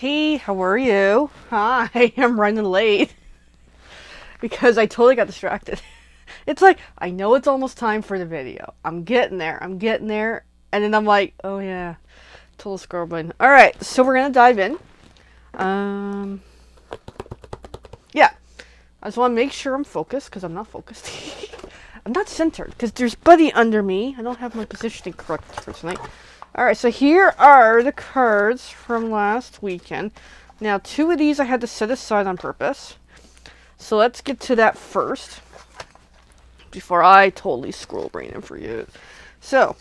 Hey, how are you? Hi, I'm running late because I totally got distracted. It's like, I know it's almost time for the video. I'm getting there. And then I'm like, oh yeah, total scroll button. Alright, so we're gonna dive in. Um, yeah. I just want to make sure I'm focused because I'm not focused. I'm not centered because there's Buddy under me. I don't have my positioning correct for tonight. Alright, so here are the cards from last weekend. Now, 2 of these I had to set aside on purpose. So let's get to that first before I totally scroll brain in for you. So,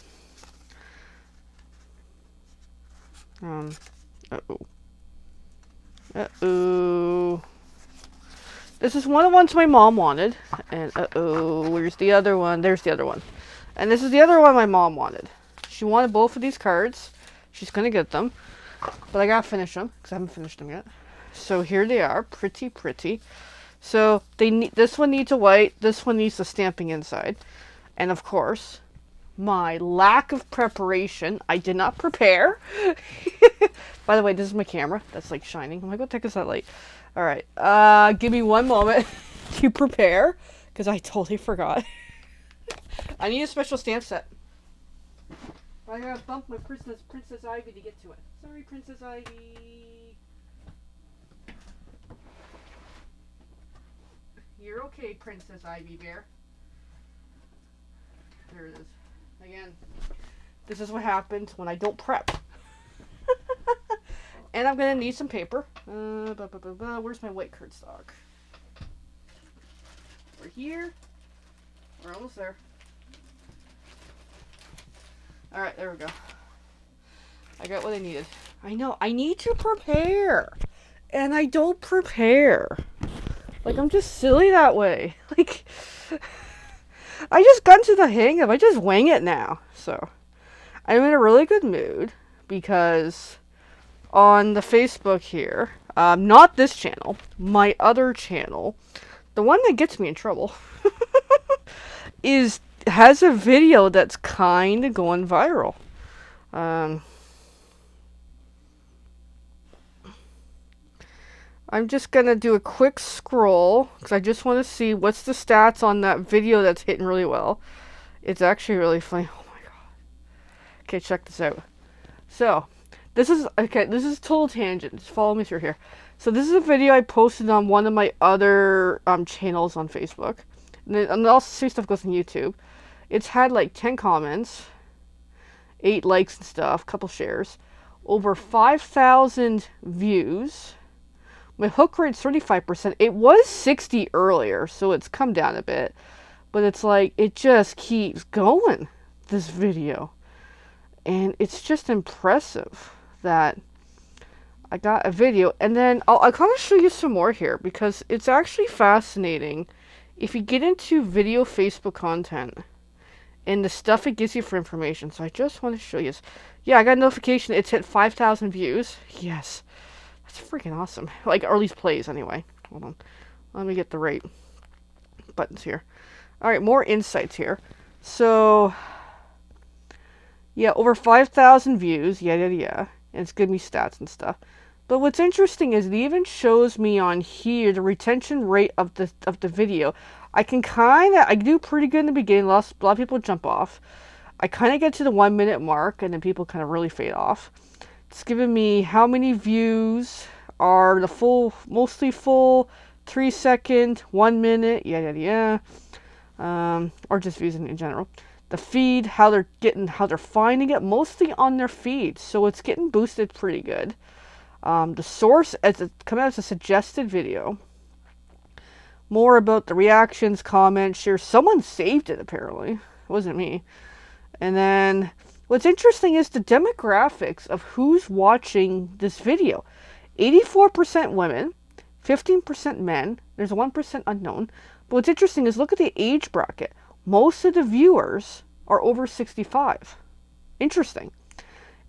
uh-oh. Uh-oh. This is one of the ones my mom wanted. And uh-oh, where's the other one? There's the other one. And this is the other one my mom wanted. She wanted both of these cards. She's going to get them. But I got to finish them because I haven't finished them yet. So here they are. Pretty, pretty. So this one needs a white. This one needs the stamping inside. And of course, my lack of preparation. I did not prepare. By the way, this is my camera. That's like shining. I'm like, what the heck is that light? All right. Give me one moment to prepare because I totally forgot. I need a special stamp set. I gotta bump my Princess Ivy to get to it. Sorry, Princess Ivy. You're okay, Princess Ivy Bear. There it is. Again, this is what happens when I don't prep. And I'm gonna need some paper. Where's my white cardstock? We're here. We're almost there. Alright, there we go. I got what I needed. I know, I need to prepare. And I don't prepare. Like, I'm just silly that way. Like, I just got into the hang of it. I just wing it now. So, I'm in a really good mood because on the Facebook here, not this channel, my other channel, the one that gets me in trouble, has a video that's kind of going viral. I'm just going to do a quick scroll because I just want to see what's the stats on that video that's hitting really well. It's actually really funny. Oh my god. Okay, check this out. So, this is total tangent. Just follow me through here. So this is a video I posted on one of my other channels on Facebook. And also same stuff goes on YouTube. It's had like 10 comments, 8 likes and stuff, couple shares, over 5,000 views. My hook rate's 35%. It was 60 earlier, so it's come down a bit. But it's like, it just keeps going, this video. And it's just impressive that I got a video. And then I'll kind of show you some more here because it's actually fascinating if you get into video Facebook content and the stuff it gives you for information. So I just want to show you this. Yeah, I got a notification. It's hit 5,000 views. Yes. That's freaking awesome. Like, or at least plays anyway. Hold on. Let me get the right buttons here. Alright, more insights here. So, yeah, over 5,000 views. Yeah. And it's giving me stats and stuff. But what's interesting is it even shows me on here the retention rate of the video. I do pretty good in the beginning. A lot of people jump off. I kind of get to the 1 minute mark and then people kind of really fade off. It's giving me how many views are the full, mostly full, 3 second, 1 minute, or just views in general. The feed, how they're finding it, mostly on their feed, so it's getting boosted pretty good. The source, as it come out as a suggested video. More about the reactions, comments, shares. Someone saved it apparently. It wasn't me. And then what's interesting is the demographics of who's watching this video. 84% women, 15% men, there's a 1% unknown. But what's interesting is look at the age bracket. Most of the viewers are over 65. Interesting.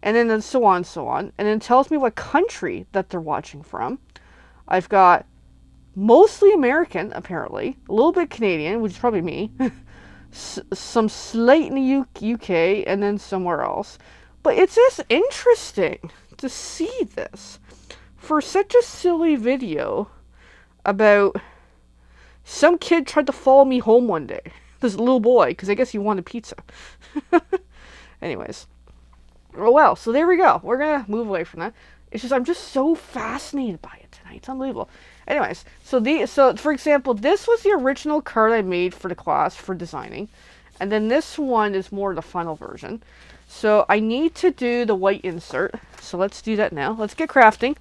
And then so on. And then it tells me what country that they're watching from. I've got mostly American, apparently. A little bit Canadian, which is probably me. Some slight in the UK, and then somewhere else. But it's just interesting to see this. for such a silly video about some kid tried to follow me home one day. This little boy, because I guess he wanted pizza. Anyways. Oh well, so there we go. We're gonna move away from that. It's just I'm just so fascinated by it tonight. It's unbelievable. Anyways, so for example, this was the original card I made for the class for designing. And then this one is more the final version. So I need to do the white insert. So let's do that now. Let's get crafting.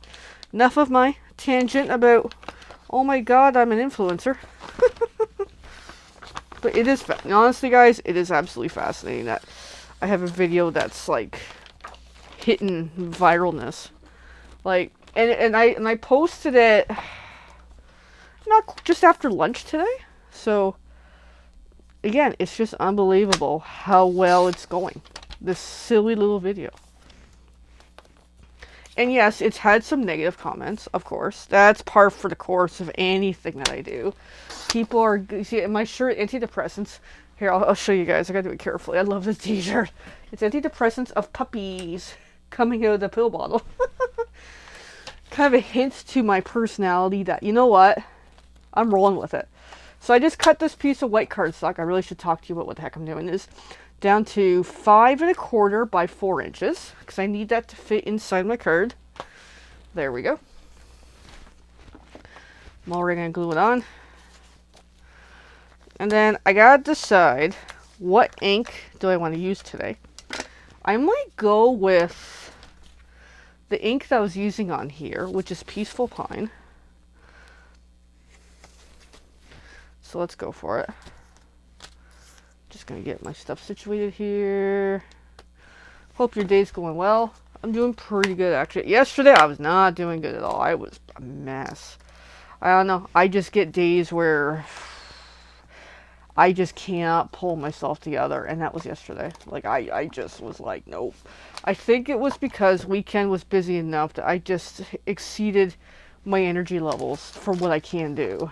Enough of my tangent about, oh my god, I'm an influencer. But it is, honestly guys, it is absolutely fascinating that I have a video that's like hitting viralness. Like, and I posted it not just after lunch today. So again, it's just unbelievable how well it's going. This silly little video. And yes, it's had some negative comments, of course. That's par for the course of anything that I do. People are, you see, in my shirt, antidepressants. Here, I'll show you guys. I gotta do it carefully. I love this t-shirt. It's antidepressants of puppies coming out of the pill bottle. Kind of a hint to my personality that, you know what? I'm rolling with it. So I just cut this piece of white cardstock. I really should talk to you about what the heck I'm doing. Is down to 5 1/4 by 4 inches, because I need that to fit inside my card. There we go. I'm already going to glue it on. And then I got to decide what ink do I want to use today. I might go with the ink that I was using on here, which is Peaceful Pine. So let's go for it. Just gonna get my stuff situated here. Hope your day's going well. I'm doing pretty good actually. Yesterday I was not doing good at all. I was a mess. I don't know. I just get days where I just can't pull myself together, and that was yesterday. Like I just was like, nope. I think it was because weekend was busy enough that I just exceeded my energy levels for what I can do.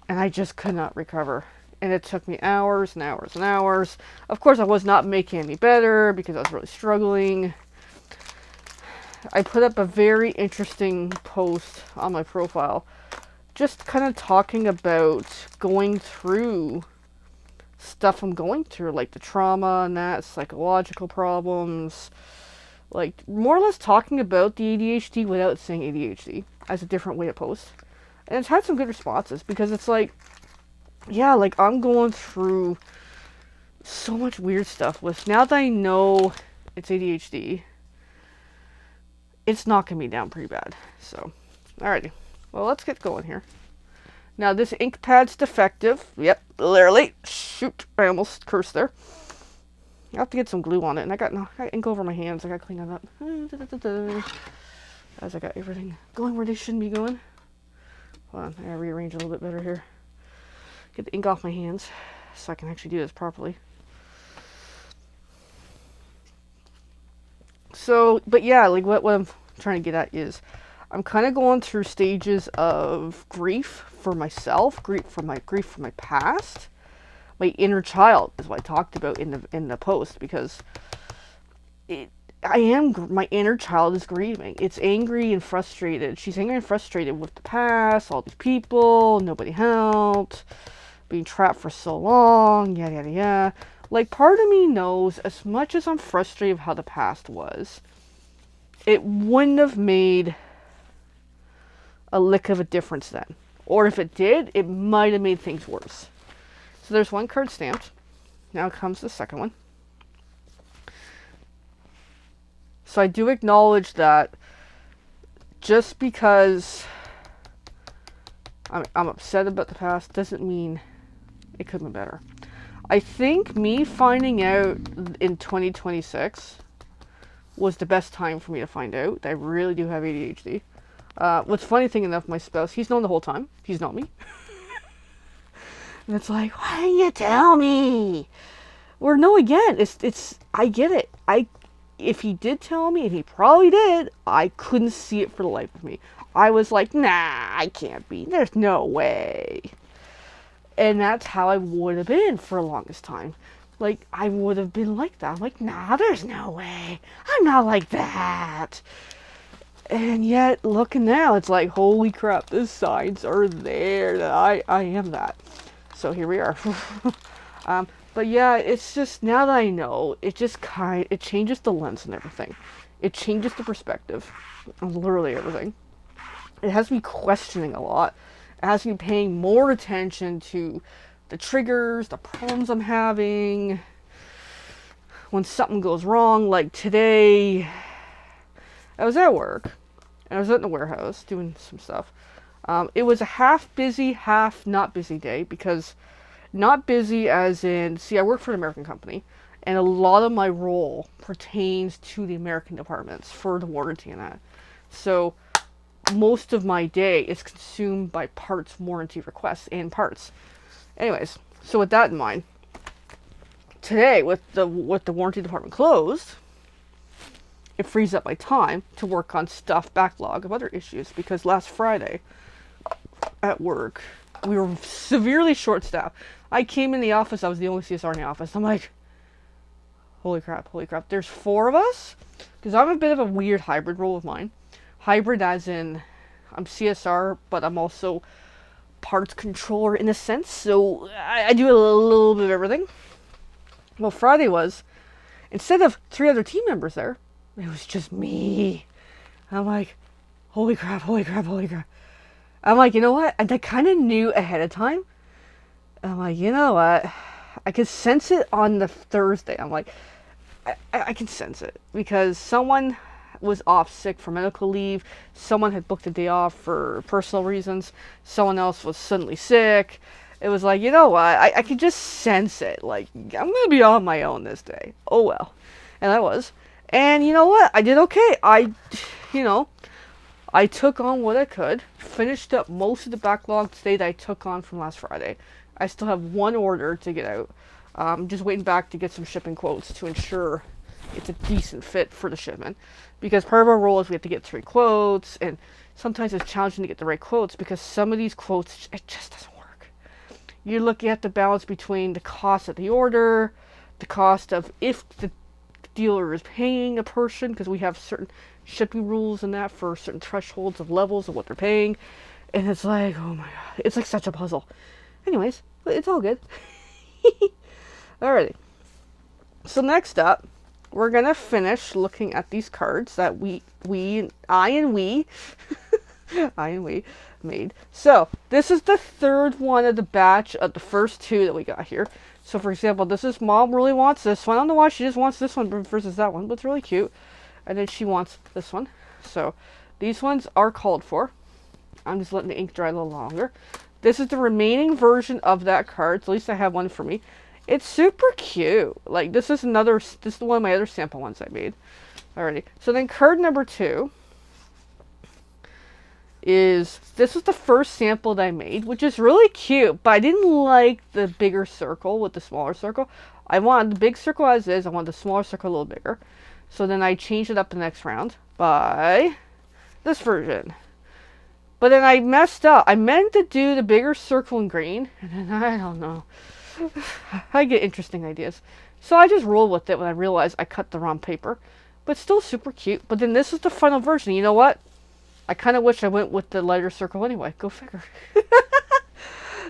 And I just could not recover. And it took me hours and hours and hours. Of course, I was not making any better because I was really struggling. I put up a very interesting post on my profile, just kind of talking about going through stuff I'm going through, like the trauma and that, psychological problems, like more or less talking about the ADHD without saying ADHD as a different way to post. And it's had some good responses because it's like, yeah, like I'm going through so much weird stuff with, now that I know it's ADHD, it's knocking me down pretty bad. So, alrighty. Well, let's get going here. Now, this ink pad's defective. Yep, literally. Shoot, I almost cursed there. I have to get some glue on it, and I got ink over my hands. I gotta clean that up. As I got everything going where they shouldn't be going. Hold on, I gotta rearrange a little bit better here. Get the ink off my hands so I can actually do this properly. So, but yeah, like what I'm trying to get at is I'm kind of going through stages of grief for myself, grief for my past. My inner child is what I talked about in the post, because my inner child is grieving. It's angry and frustrated. She's angry and frustrated with the past, all these people, nobody helped, being trapped for so long, yada yada yada. Like, part of me knows, as much as I'm frustrated with how the past was, it wouldn't have made a lick of a difference then. Or if it did, it might have made things worse. So there's one card stamped. Now comes the second one. So I do acknowledge that just because I'm upset about the past doesn't mean it could have been better. I think me finding out in 2026 was the best time for me to find out that I really do have ADHD. What's funny thing enough, my spouse, he's known the whole time. He's known me. And it's like, why didn't you tell me? Or no, again, it's I get it. If he did tell me, and he probably did, I couldn't see it for the life of me. I was like, nah, I can't be. There's no way. And that's how I would have been for the longest time. Like, I would have been like that. I'm like, nah, there's no way. I'm not like that. And yet, looking now, it's like, holy crap, the signs are there that I am that. So here we are. But yeah, it's just, now that I know, it just it changes the lens and everything. It changes the perspective on literally everything. It has me questioning a lot. It has me paying more attention to the triggers, the problems I'm having. When something goes wrong, like today, I was at work, and I was in the warehouse doing some stuff. It was a half busy, half not busy day, because not busy as in, see, I work for an American company, and a lot of my role pertains to the American departments for the warranty and that. So most of my day is consumed by parts warranty requests and parts. Anyways, so with that in mind, today with the warranty department closed, it frees up my time to work on stuff backlog of other issues, because last Friday at work we were severely short staffed. I came in the office, I was the only CSR in the office. I'm like, holy crap, there's 4 of us? Because I'm a bit of a weird hybrid role of mine. Hybrid as in, I'm CSR, but I'm also parts controller in a sense, so I do a little bit of everything. Well, Friday was, instead of 3 other team members there, it was just me. I'm like, holy crap. I'm like, you know what? I kind of knew ahead of time. I'm like, you know what? I could sense it on the Thursday. I'm like, I can sense it. Because someone was off sick for medical leave. Someone had booked a day off for personal reasons. Someone else was suddenly sick. It was like, you know what? I could just sense it. Like, I'm going to be on my own this day. Oh, well. And I was. And you know what? I did okay. I took on what I could. Finished up most of the backlog today that I took on from last Friday. I still have 1 order to get out. Just waiting back to get some shipping quotes to ensure it's a decent fit for the shipment. Because part of our role is we have to get 3 quotes, and sometimes it's challenging to get the right quotes because some of these quotes, it just doesn't work. You're looking at the balance between the cost of the order, the cost of if the dealer is paying a person, because we have certain shipping rules and that for certain thresholds of levels of what they're paying. And it's like, oh my god, it's like such a puzzle. Anyways, but it's all good. Alrighty. So next up, we're gonna finish looking at these cards that I and we made. So this is the 3rd one of the batch of the first 2 that we got here. So for example, this is Mom really wants this one. I don't know why she just wants this one versus that one, but it's really cute. And then she wants this one. So these ones are called for. I'm just letting the ink dry a little longer. This is the remaining version of that card. So at least I have one for me. It's super cute. Like, this is one of my other sample ones I made. Alrighty. So then card number 2 is, this was the first sample that I made, which is really cute, but I didn't like the bigger circle with the smaller circle. I wanted the big circle as is. I wanted the smaller circle a little bigger. So then I changed it up the next round by this version. But then I messed up. I meant to do the bigger circle in green, and then I don't know. I get interesting ideas. So I just rolled with it when I realized I cut the wrong paper. But still super cute. But then this is the final version. You know what? I kind of wish I went with the lighter circle anyway. Go figure.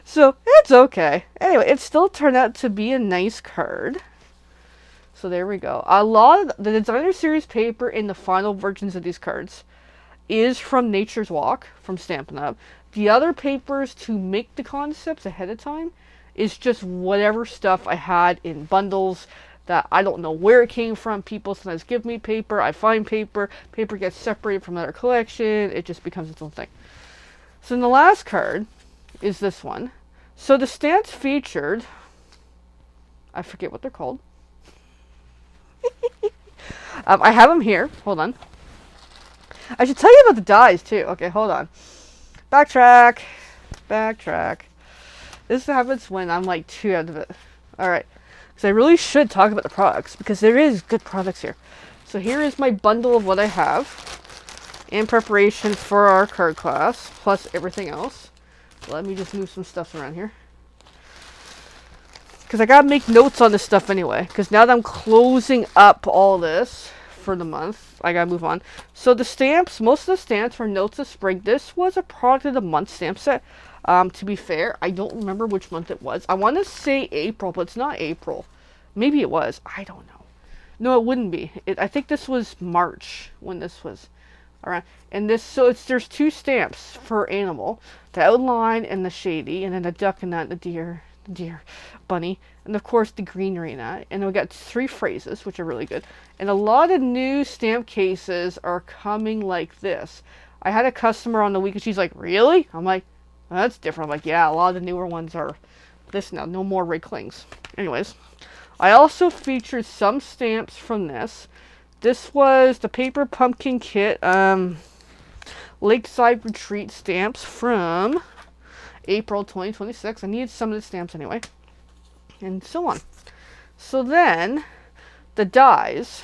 So it's okay. Anyway, it still turned out to be a nice card. So there we go. A lot of the designer series paper in the final versions of these cards is from Nature's Walk, from Stampin' Up. The other papers to make the concepts ahead of time is just whatever stuff I had in bundles that I don't know where it came from. People sometimes give me paper, I find paper, paper gets separated from another collection, it just becomes its own thing. So then the last card is this one. So the stamps featured, I forget what they're called. I have them here. Hold on. I should tell you about the dies too. Okay, hold on. Backtrack. This happens when I'm like too out of it. Alright. Because I really should talk about the products, because there is good products here. So here is my bundle of what I have in preparation for our card class, plus everything else. Let me just move some stuff around here. Because I gotta make notes on this stuff anyway. Because now that I'm closing up all this for the month. I gotta move on. So the stamps, most of the stamps were Notes of Spring. This was a product of the month stamp set. To be fair, I don't remember which month it was. I want to say April, but it's not April. Maybe it was. I don't know. No, it wouldn't be. I think this was March when this was around. And this, so there's 2 stamps for animal, the outline and the shady, and then the duck and the deer bunny, and of course the greenery in that. And we got 3 phrases, which are really good. And a lot of new stamp cases are coming like this. I had a customer on the week and she's like, "Really?" I'm like, well, "That's different." I'm like, "Yeah, a lot of the newer ones are this now. No more wrinklings." Anyways, I also featured some stamps from this. This was the Paper Pumpkin Kit Lakeside Retreat stamps from April 2026. I needed some of the stamps anyway. And so on. So then, the dies.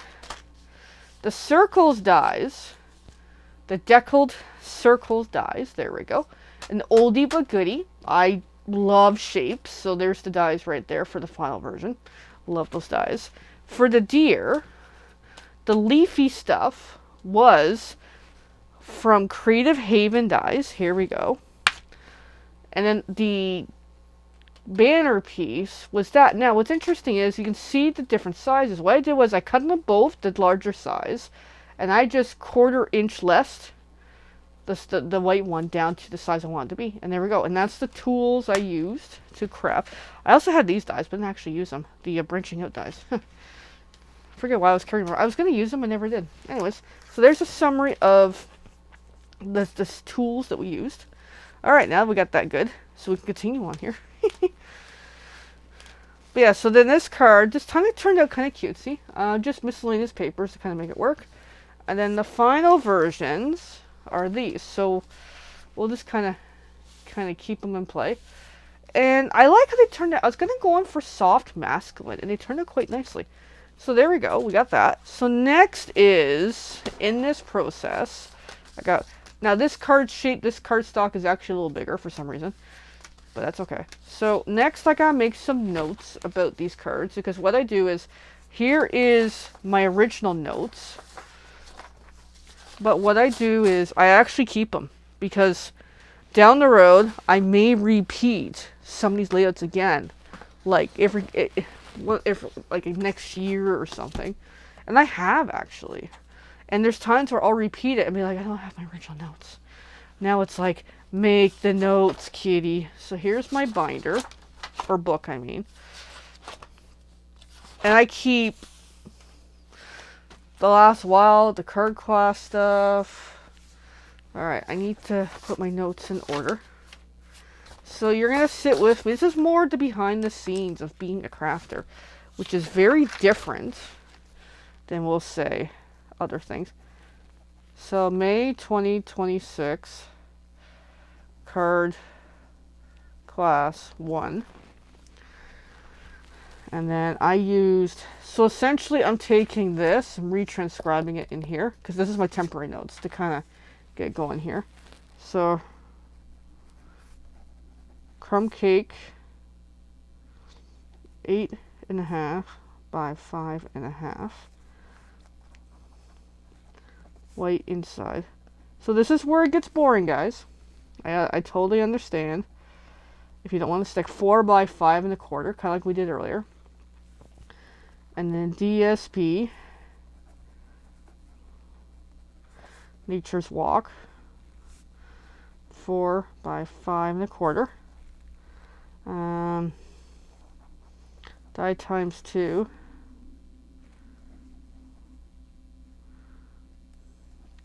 The circles dies. The deckled circles dies. There we go. An oldie but goodie. I love shapes, so there's the dies right there for the final version. Love those dies. For the deer, the leafy stuff was from Creative Haven dies. Here we go. And then the banner piece was that. Now, what's interesting is you can see the different sizes. What I did was I cut them both the larger size, and I just 1/4 inch less the white one down to the size I want it to be. And there we go. And that's the tools I used to craft. I also had these dies, but didn't actually use them. The branching out dies. I forget why I was carrying them. I was going to use them, I never did. Anyways, so there's a summary of the tools that we used. Alright, now we got that good. So we can continue on here. But yeah, so then this card, this kind of turned out kind of cutesy. Just miscellaneous papers to kind of make it work. And then the final versions are these. So we'll just kind of keep them in play. And I like how they turned out. I was going to go in for soft masculine, and they turned out quite nicely. So there we go. We got that. So next is, in this process, I got... Now this card shape, this card stock is actually a little bigger for some reason. But that's okay. So next I gotta make some notes about these cards, because what I do is, here is my original notes. But what I do is I actually keep them, because down the road I may repeat some of these layouts again, like if like next year or something. And I have actually. And there's times where I'll repeat it and be like, I don't have my original notes. Now it's like, make the notes, kitty. So here's my binder, or book, I mean. And I keep the last while, the card class stuff. Alright, I need to put my notes in order. So you're going to sit with me. This is more the behind the scenes of being a crafter, which is very different than, we'll say, other things. So May 2026, card class 1. And then I used, so essentially I'm taking this and retranscribing it in here, because this is my temporary notes to kind of get going here. So crumb cake, 8.5 by 5.5. White inside. So this is where it gets boring, guys. I totally understand. If you don't want to stick 4 by 5.25, kind of like we did earlier. And then DSP, Nature's Walk, 4 by 5.25. Die times 2.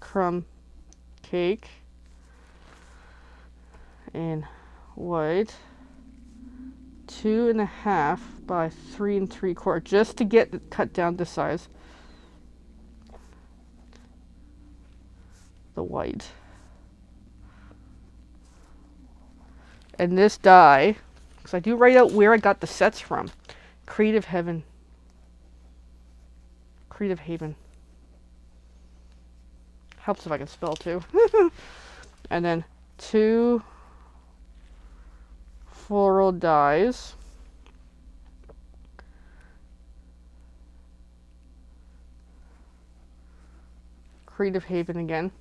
Crumb cake in white, 2.5 by 3.75, just to get it cut down to size. The white. And this die, because I do write out where I got the sets from. Creative Haven. Helps if I can spell too. And then 2 floral dies. Creative Haven again.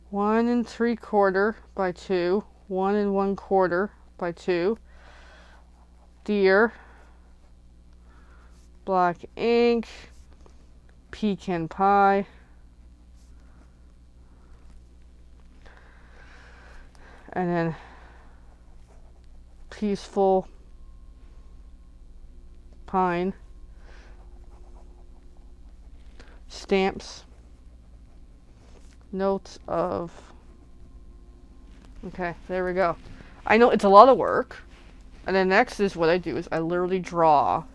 1 3/4 by 2, 1 1/4 by 2. Deer, black ink, pecan pie, and then peaceful pine, stamps, notes of, okay, there we go. I know it's a lot of work. And then next is what I do is I literally draw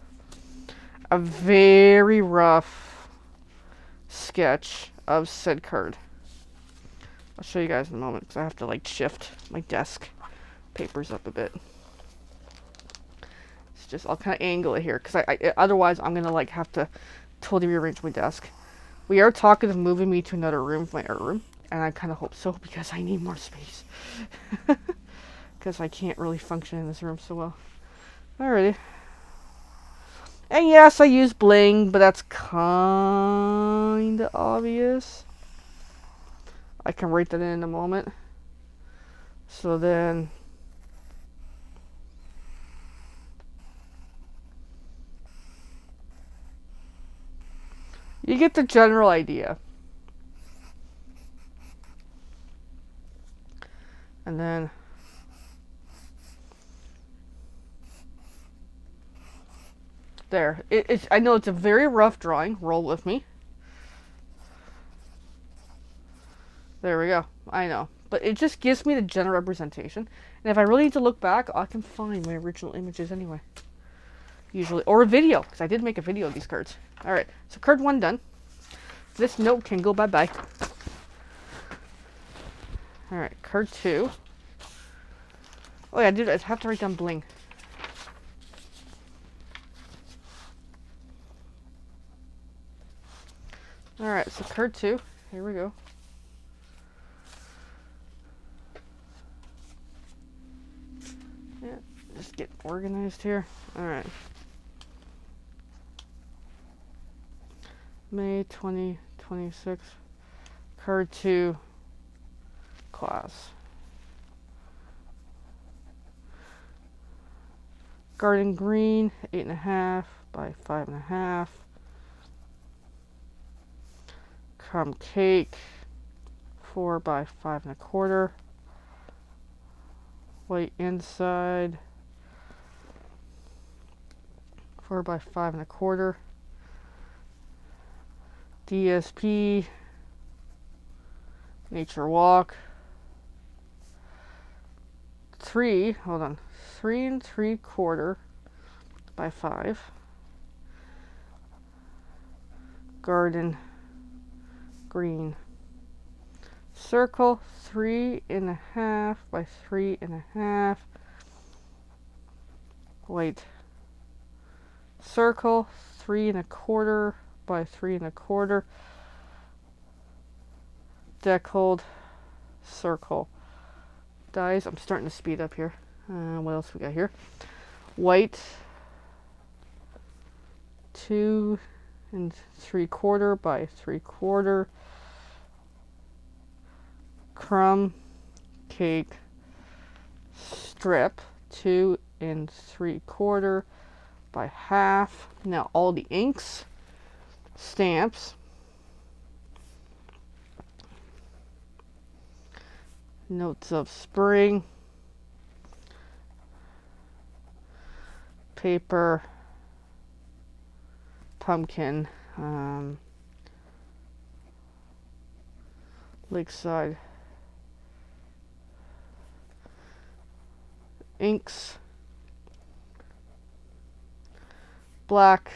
a very rough sketch of said card. I'll show you guys in a moment because I have to like shift my desk papers up a bit. It's just, I'll kind of angle it here because I otherwise I'm going to like have to totally rearrange my desk. We are talking of moving me to another room, my art room, and I kind of hope so because I need more space. Because I can't really function in this room so well. Alrighty. And yes, I use bling, but that's kind of obvious. I can write that in a moment. So then, you get the general idea. And then, there. I know it's a very rough drawing. Roll with me. There we go. I know. But it just gives me the general representation. And if I really need to look back, I can find my original images anyway. Usually. Or a video, because I did make a video of these cards. Alright, so card 1 done. This note can go bye-bye. Alright, card 2. Oh yeah, I have to write down bling. Alright, so card 2. Here we go. Yeah, just get organized here. Alright. May 2026. Card 2. Class. Garden green, 8.5 by 5.5. Crumb cake, 4 by 5.25. White inside, 4 by 5.25. DSP, nature walk. 3 3/4 by 5. Garden green. Circle, 3.5 by 3.5. White circle, 3.25 by 3.25. Deckled circle. Dies. I'm starting to speed up here. What else we got here? White, 2 3/4 by 3/4. Crumb cake strip, 2 3/4 by half. Now all the inks, stamps, notes of spring, paper, pumpkin, lakeside, inks, black,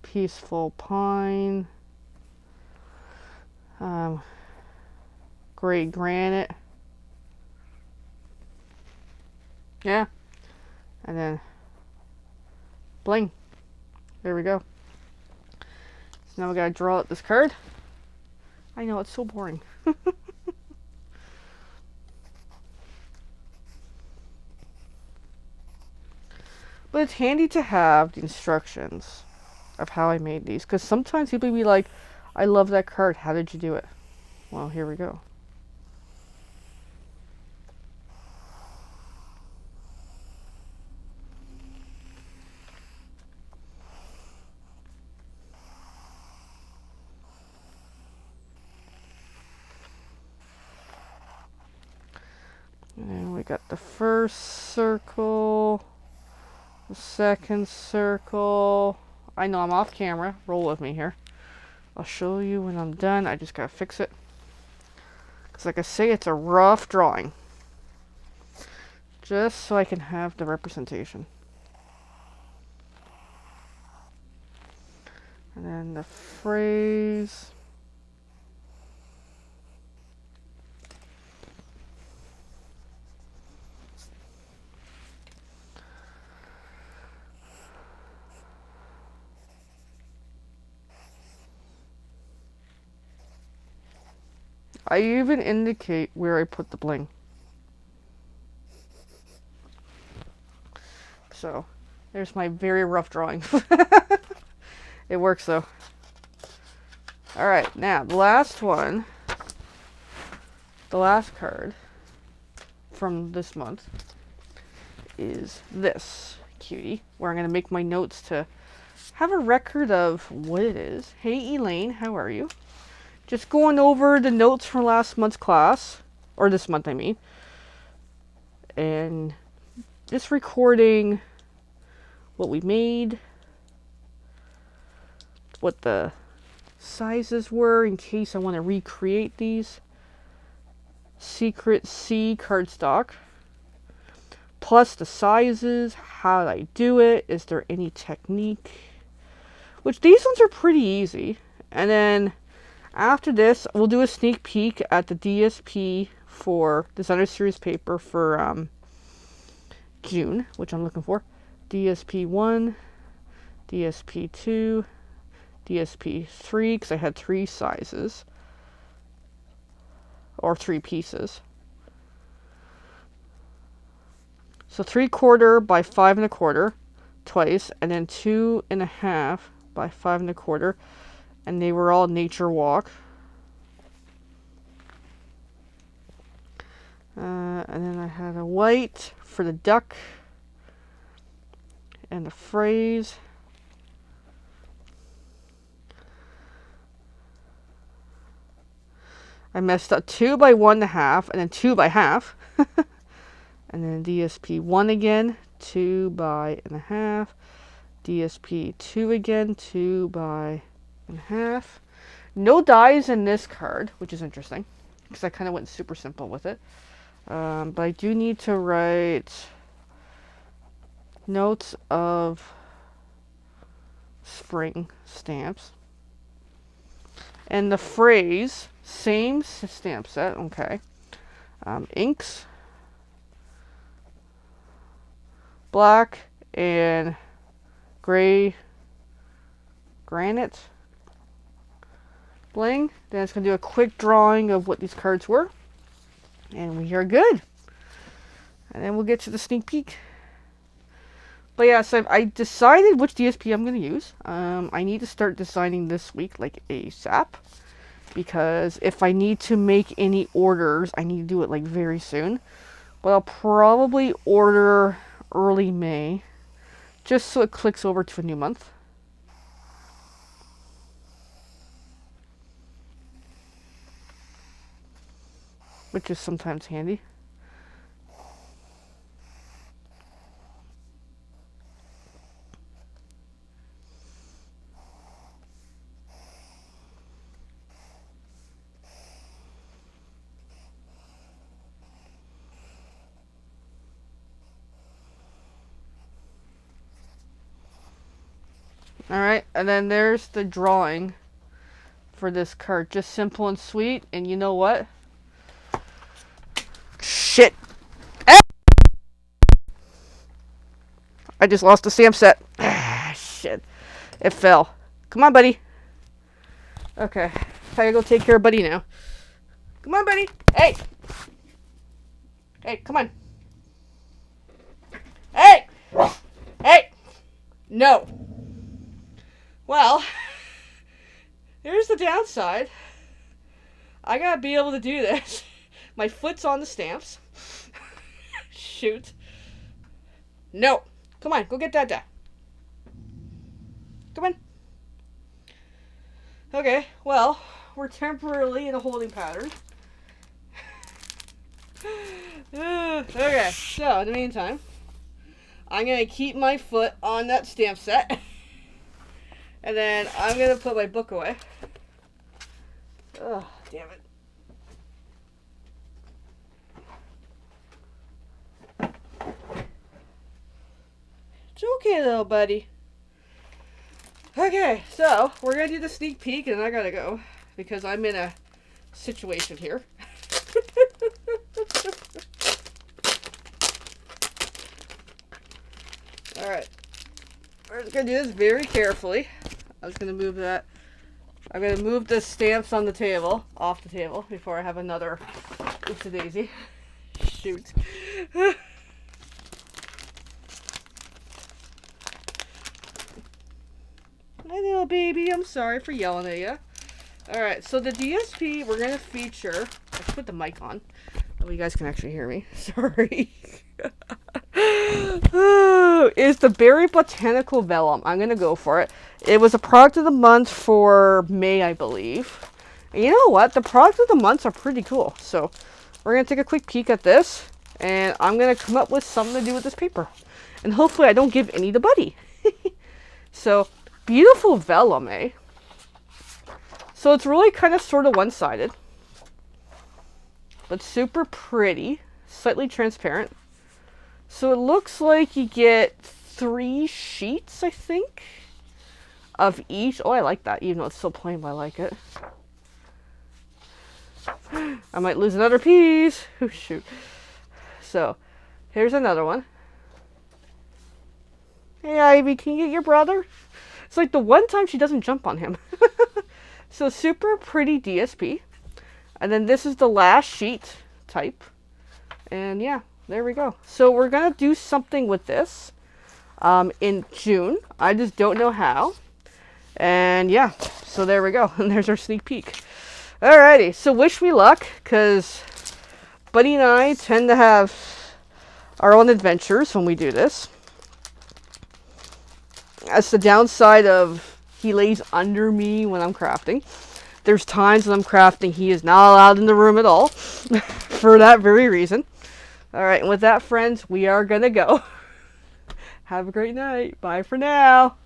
peaceful pine, gray granite, yeah, and then bling. There we go. So now we gotta draw out this card. I know, it's so boring. But it's handy to have the instructions of how I made these. Because sometimes people be like, I love that card. How did you do it? Well, here we go. And we got the first circle, the second circle. I know I'm off camera. Roll with me here. I'll show you when I'm done. I just gotta fix it. Because like I say, it's a rough drawing. Just so I can have the representation. And then the phrase. I even indicate where I put the bling. So, there's my very rough drawing. It works though. Alright, now the last one. The last card from this month is this cutie, where I'm going to make my notes to have a record of what it is. Hey Elaine, how are you? Just going over the notes from last month's class, or this month I mean, and just recording what we made, what the sizes were in case I want to recreate these. Secret C cardstock, plus the sizes, how I do it, is there any technique, which these ones are pretty easy. And then after this, we'll do a sneak peek at the DSP for Designer Series paper for June, which I'm looking for. DSP 1, DSP 2, DSP 3, because I had 3 sizes, or 3 pieces. So 3/4 by 5 1/4 twice, and then 2 1/2 by 5 1/4. And they were all Nature Walk. And then I had a white for the duck and the phrase. I messed up 2 by 1 1/2 and then 2 by half. And then DSP 1 again, 2 by 1/2. DSP 2 again, 2 by 1/2. No dies in this card, which is interesting, because I kind of went super simple with it. But I do need to write notes of spring stamps. And the phrase, same stamp set, okay. Inks, black and gray granite bling. Then it's going to do a quick drawing of what these cards were. And we are good. And then we'll get to the sneak peek. But yeah, so I decided which DSP I'm going to use. I need to start designing this week, like ASAP. Because if I need to make any orders, I need to do it like very soon. But I'll probably order early May, just so it clicks over to a new month. Which is sometimes handy. Alright, and then there's the drawing for this card. Just simple and sweet. And you know what? Shit. I just lost the stamp set. Shit. It fell. Come on, buddy. Okay. I gotta go take care of Buddy now. Come on, buddy. Hey. Hey, come on. Hey. Hey. No. Well, here's the downside. I gotta be able to do this. My foot's on the stamps. Shoot. No. Come on, go get Dada. Come on. Okay, well, we're temporarily in a holding pattern. Okay, so in the meantime, I'm going to keep my foot on that stamp set. And then I'm going to put my book away. Oh, damn it. It's okay, little buddy. Okay, so we're going to do the sneak peek, and I got to go because I'm in a situation here. Alright. We're just going to do this very carefully. I was going to move that. I'm going to move the stamps on the table, off the table, before I have another oopsie-daisy. Shoot. Hi, little baby. I'm sorry for yelling at you. Alright, so the DSP we're going to feature... Let's put the mic on. Oh, you guys can actually hear me. Sorry. Is the Berry Botanical Vellum. I'm going to go for it. It was a product of the month for May, I believe. And you know what? The products of the months are pretty cool. So we're going to take a quick peek at this. And I'm going to come up with something to do with this paper. And hopefully I don't give any to Buddy. So, beautiful vellum, eh? So it's really kind of sort of one-sided. But super pretty. Slightly transparent. So it looks like you get 3 sheets, I think, of each. Oh, I like that, even though it's so plain, but I like it. I might lose another piece. Oh, shoot. So, here's another one. Hey, Ivy, can you get your brother? It's like the one time she doesn't jump on him. So, super pretty DSP. And then this is the last sheet type. And yeah. There we go. So we're going to do something with this in June. I just don't know how. And yeah, so there we go. And there's our sneak peek. Alrighty, so wish me luck, because Buddy and I tend to have our own adventures when we do this. That's the downside of he lays under me when I'm crafting. There's times when I'm crafting he is not allowed in the room at all for that very reason. Alright, and with that, friends, we are going to go. Have a great night. Bye for now.